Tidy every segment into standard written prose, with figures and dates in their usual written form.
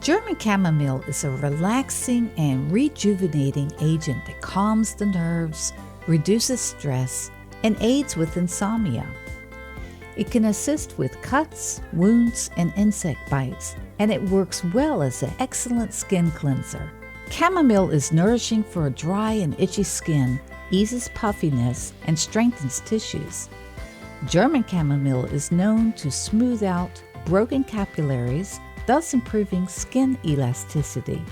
German chamomile is a relaxing and rejuvenating agent that calms the nerves, reduces stress, and aids with insomnia. It can assist with cuts, wounds, and insect bites, and it works well as an excellent skin cleanser. Chamomile is nourishing for a dry and itchy skin, eases puffiness, and strengthens tissues. German chamomile is known to smooth out broken capillaries, thus improving skin elasticity.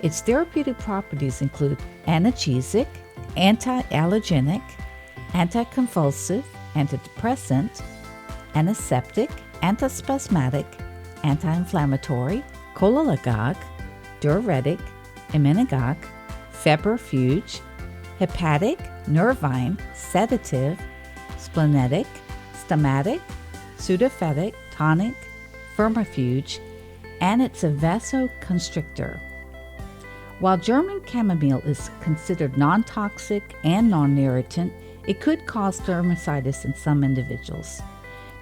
Its therapeutic properties include analgesic, anti-allergenic, anticonvulsive, antidepressant, antiseptic, antispasmodic, anti-inflammatory, cholagogue, diuretic, emmenagogue, febrifuge, hepatic, nervine, sedative, splenetic, stomatic, sudafedic, tonic, firmifuge, and it's a vasoconstrictor. While German chamomile is considered non-toxic and non-irritant, it could cause dermatitis in some individuals.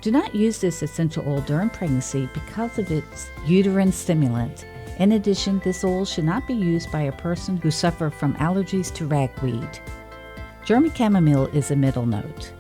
Do not use this essential oil during pregnancy because of its uterine stimulant. In addition, this oil should not be used by a person who suffers from allergies to ragweed. German chamomile is a middle note.